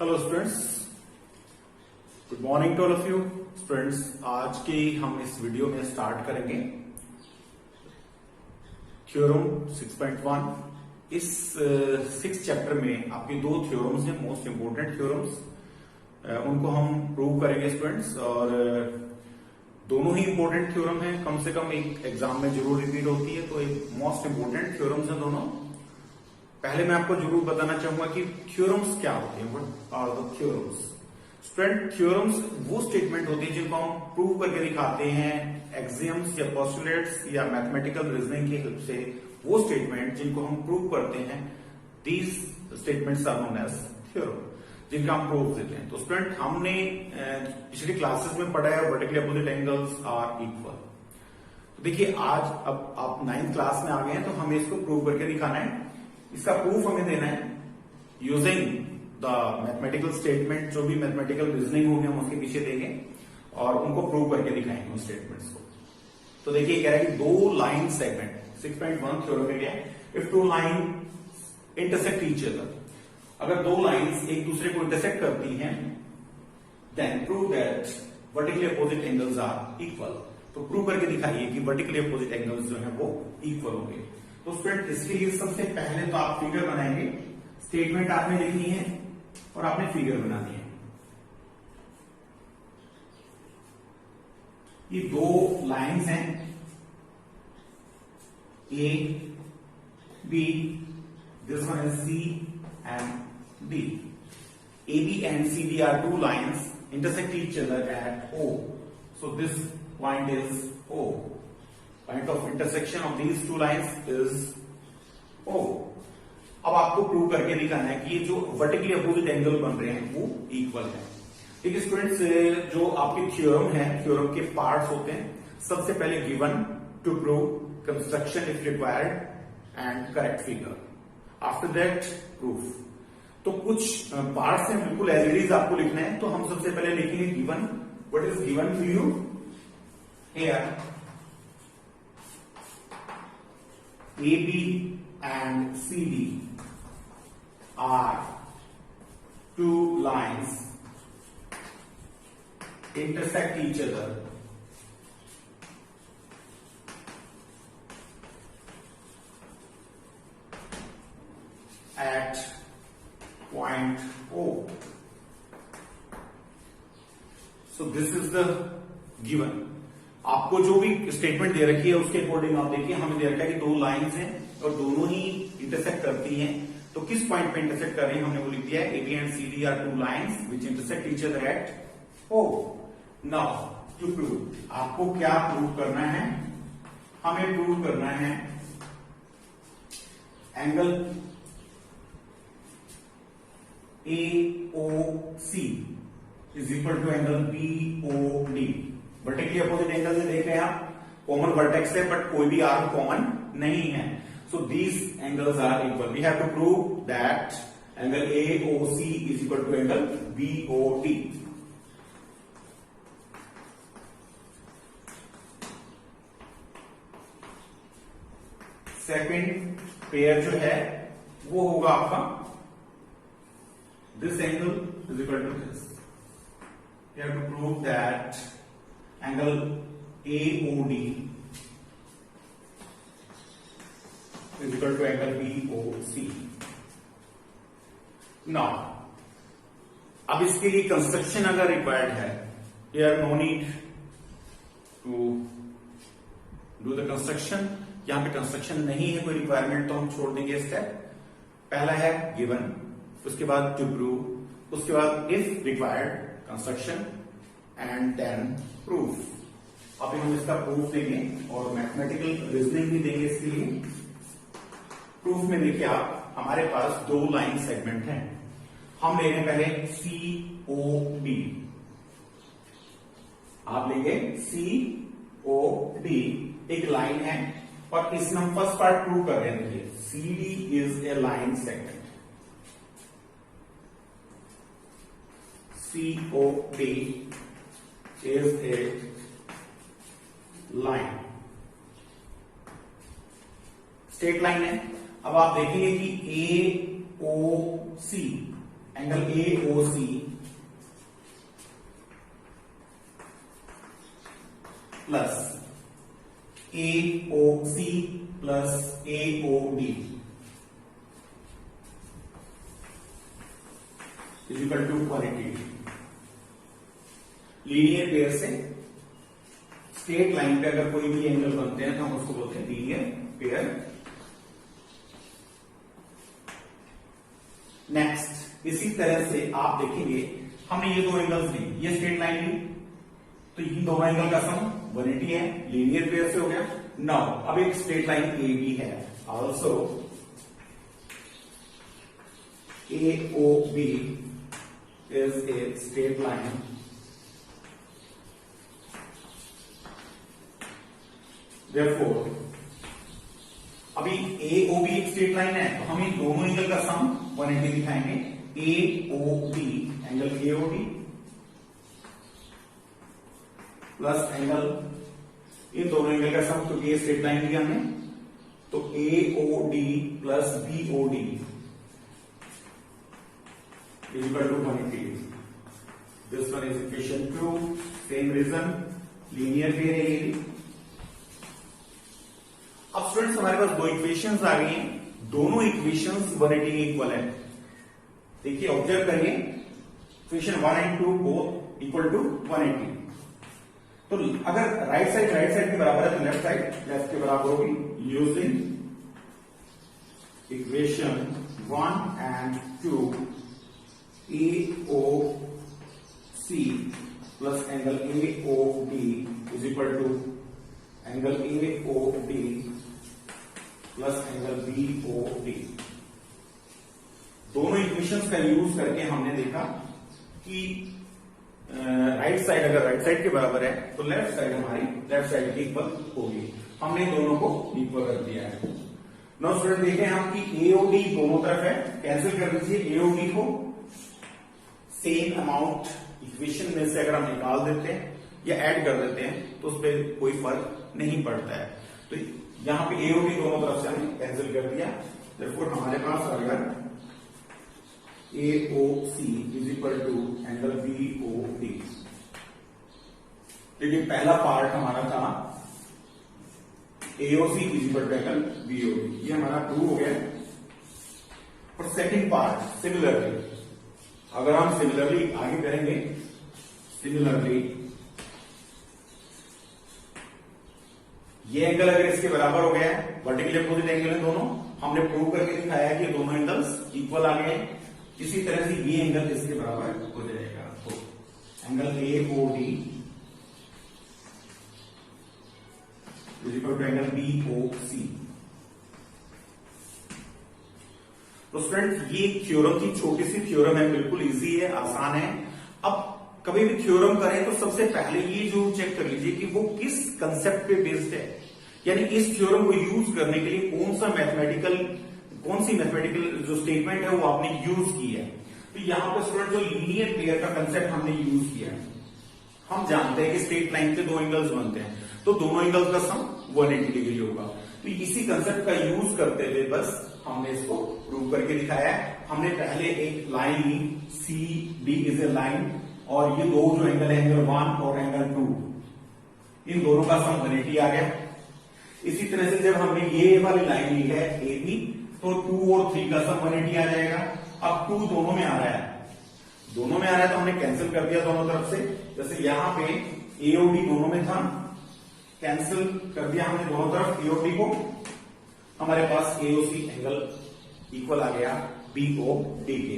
Hello students, good morning to all of you students. आज की हम इस वीडियो में स्टार्ट करेंगे थ्योरम 6.1। इस 6 चैप्टर में आपकी 2 थ्योरम्स हैं, मोस्ट इंपोर्टेंट थ्योरम्स। उनको हम प्रूव करेंगे स्टूडेंट्स, और दोनों ही इंपोर्टेंट थ्योरम हैं। कम से कम एक एग्जाम में जरूर रिपीट होती है, तो एक मोस्ट इंपोर्टेंट थ्योरम्स हैं दोनों। पहले मैं आपको जरूर बताना चाहूंगा कि थ्योरम्स क्या होते हैं। What are the theorems? Student, theorems वो स्टेटमेंट होती है जिनको हम प्रूव करके दिखाते हैं एक्सियम्स या पोस्टुलेट्स या मैथमेटिकल रीजनिंग की हेल्प से। वो स्टेटमेंट जिनको हम प्रूव करते हैं, these statements are known as theorem, जिनका हम प्रूफ देते हैं। तो स्टूडेंट, हमने पिछली क्लासेस में पढ़ा है vertically opposite angles are equal. तो देखिए, आज अब आप 9th क्लास में आ गए हैं, तो हमें इसको प्रूव करके दिखाना है। इसका प्रूफ हमें देना है यूजिंग द मैथमेटिकल स्टेटमेंट। जो भी मैथमेटिकल रीजनिंग होगी हम उसके पीछे देंगे और उनको प्रूव करके दिखाएंगे उन स्टेटमेंट्स को। तो देखिए, कह रहा है कि 2 लाइन सेगमेंट 6.1 थ्योरम में क्या है, if 2 line intersect each other, अगर 2 लाइंस एक दूसरे को इंटरसेक्ट करती हैं, then prove that vertically opposite angles are equal. तो प्रूव करके दिखाइए कि वर्टिकली अपोजिट एंगल्स जो है वो इक्वल होंगे। तो स्टूडेंट, इसके लिए सबसे पहले तो आप फिगर बनाएंगे। स्टेटमेंट आपने लिखनी है और आपने फिगर बनानी है। ये 2 लाइंस हैं, A B, this one is C and D. A B and C D are 2 lines intersect each other at O. So this point is O. Point of intersection of these 2 lines is O. अब आपको prove करके दिखाना है कि ये जो vertically opposite angle बन रहे हैं वो इक्वल है। ठीक है स्टूडेंट्स, जो आपके थ्योरम है, थ्योरम के पार्ट्स होते हैं। सबसे पहले given, to prove, construction if required and correct figure. After that proof. तो कुछ पार्ट्स हैं, बिल्कुल एज इट इज आपको लिखना है। तो हम सबसे पहले लिखेंगे given. What is given to you here? AB and CD are 2 lines intersect each other at point O. So this is the given. आपको जो भी स्टेटमेंट दे रखी है उसके अकॉर्डिंग आप देखिए, हमें दे रखा है कि 2 लाइंस हैं और दोनों ही इंटरसेक्ट करती हैं। तो किस पॉइंट पे इंटरसेक्ट कर रही हैं हमने वो लिख दिया है। AB and CD are 2 lines which intersect each other at O. Now to prove, आपको क्या प्रूव करना है? हमें प्रूव करना है angle AOC is equal to angle BOD। Vertically opposite angle से देख रहे हैं आप, कॉमन वर्टेक्स है बट कोई भी आर्म कॉमन नहीं है। So these angles are equal. We have to prove that angle AOC is equal to angle BOD। Second pair जो है वो होगा आपका this angle is equal to this. We have to prove that angle AOD is equal to angle BOC. Now, अब इसके लिए construction अगर required है, here no need to do the construction। यहां पे कंस्ट्रक्शन नहीं है, कोई रिक्वायरमेंट, तो हम छोड़ देंगे स्टेप। पहला है गिवन, उसके बाद टू प्रूव, उसके बाद if required construction and then proof. अभी हम इसका प्रूफ देंगे और मैथमेटिकल रीजनिंग भी देंगे इसके लिए। प्रूफ में देखिए आप, हमारे पास 2 लाइन सेगमेंट हैं। हम लेंगे पहले COD। आप लेंगे COD, एक लाइन है, और इसमें हम फर्स्ट पार्ट प्रूव कर रहे हैं। देखिए, CD is a line segment. COD is a line, straight line है। अब आप देखेंगे कि AOC angle AOC plus AOC plus AOD is equal to 180। Linear pair से स्ट्रेट लाइन पे अगर कोई भी एंगल बनते हैं तो हम उसको बोलते हैं लीनियर पेयर। नेक्स्ट, इसी तरह से आप देखेंगे हमने ये दो एंगल्स ली, ये स्ट्रेट लाइन ली, तो इन दोनों एंगल का सम 180 है, लीनियर पेयर से हो गया। नाउ अब एक स्ट्रेट लाइन AB है, also AOB is a straight line Therefore, अभी AOB एक स्ट्रेट लाइन है तो हम इन दोनों एंगल का सम 180 दिखाएंगे। AOB angle AOD plus angle, इन दोनों एंगल का सम, क्योंकि ये स्ट्रेट लाइन लिया हमने, तो AOD plus BOD is equal to 180। This one is equation 2। Same reason, linear pair है ये भी। अब स्टूडेंट्स हमारे पास दो इक्वेशंस आ गई हैं, दोनों इक्वेशंस 180 के इक्वल है। देखिए ऑब्जर्व करिए, equation 1 and 2 both equal to 180। तो अगर राइट साइड के बराबर है तो लेफ्ट के बराबर होगी। Using equation 1 and 2, AOC plus angle AOD is equal to angle AOD plus angle BOD। दोनों इक्वेशंस का यूज करके हमने देखा कि राइट साइड अगर राइट साइड के बराबर है तो लेफ्ट साइड हमारी लेफ्ट साइड के इक्वल होगी। हमने दोनों को इक्वल कर दिया है। नाउ स्टूडेंट देखें हम कि AOD दोनों तरफ है, कैंसिल कर दीजिए AOD को। सेम अमाउंट इक्वेशन में से अगर हम निकाल देते हैं या ऐड कर देते हैं तो उस पर कोई फर्क नहीं पड़ता है। तो यहां पे AOD दोनों तरफ से हमने कैंसिल कर दिया, therefore हमारे पास आ गया AOC is equal to angle BOD। देखिए पहला पार्ट हमारा था AOC is equal to angle BOD, ये हमारा प्रूव हो गया। और सेकंड पार्ट सिमिलरली, अगर हम सिमिलरली आगे करेंगे, सिमिलरली ये एंगल अगर इसके बराबर हो गया है, वर्टिकली अपोजिट एंगल है दोनों, हमने प्रूव करके दिखाया कि दोनों एंगल्स इक्वल आ गए। इसी तरह से ये एंगल इसके बराबर हो जाएगा, तो angle AOD is equal to angle BOC। तो स्टूडेंट ये थ्योरम की छोटी सी थ्योरम है, बिल्कुल इजी है, आसान है। अब कभी भी थ्योरम करें तो सबसे पहले ये जो चेक कर लीजिए कि वो किस कंसेप्ट पे बेस्ड है, यानी इस थ्योरम को यूज करने के लिए कौन सी मैथमेटिकल जो स्टेटमेंट है वो आपने यूज की है। तो यहां पर स्टूडेंट जो लीनियर पेयर का कंसेप्ट हमने यूज किया है, हम जानते हैं कि स्ट्रेट लाइन के दो एंगल्स बनते हैं तो दोनों एंगल्स का सम 180 डिग्री होगा। तो इसी कंसेप्ट का यूज करते हुए बस हमने इसको प्रूव करके दिखाया है। हमने पहले एक लाइन ली, CD इज ए लाइन, और ये दो जो एंगल है एंगल 1 और एंगल 2, इन दोनों का सम 180 आ गया। इसी तरह से जब हमने ये वाली लाइन ली है AB, तो 2 और 3 का सम 180 आ जाएगा। अब 2 दोनों में आ रहा है, तो हमने कैंसिल कर दिया दोनों तरफ से। जैसे यहां पे AOD दोनों में था, कैंसिल कर दिया हमने दोनों तरफ AOD को, हमारे पास AOC एंगल इक्वल आ गया BOD के।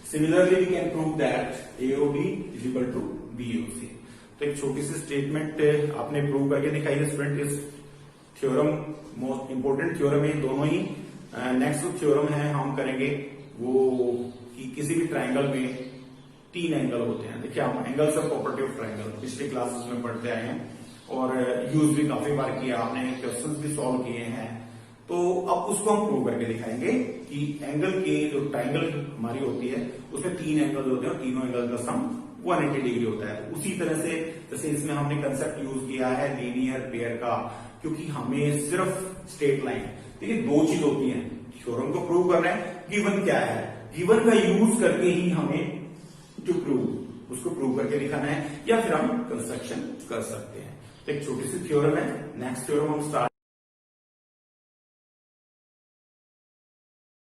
Similarly, we can prove that AOD is equal to BOC। तो एक छोटी सी स्टेटमेंट आपने प्रूव करके दिखाई है स्टूडेंट। इस थ्योरम मोस्ट इंपोर्टेंट थ्योरम है दोनों ही। नेक्स्ट जो थ्योरम है हम करेंगे वो कि किसी भी ट्राइंगल में 3 एंगल होते हैं। देखिए हम angles of property of triangle पिछले क्लासेस में पढ़ते आए हैं और यूज भी काफी बार किया, आपने क्वेश्चंस भी सॉल्व किए हैं। तो अब उसको हम प्रूव करके दिखाएंगे कि एंगल के जो ट्राइंगल हमारी होती है उसमें 3 एंगल होते हैं और तीनों एंगल का सम 180 डिग्री होता है। उसी तरह से जैसे इसमें हमने कंसेप्ट यूज किया है लीनियर पेयर का, क्योंकि हमें सिर्फ स्ट्रेट लाइन, देखिए 2 चीज होती है, थ्योरम को प्रूव करना है, गिवन क्या है, गिवन का यूज करके ही हमें टू प्रूव उसको प्रूव करके दिखाना है, या फिर हम कंस्ट्रक्शन कर सकते हैं। एक छोटी सी थ्योरम है, नेक्स्ट थ्योरम हम स्टार्ट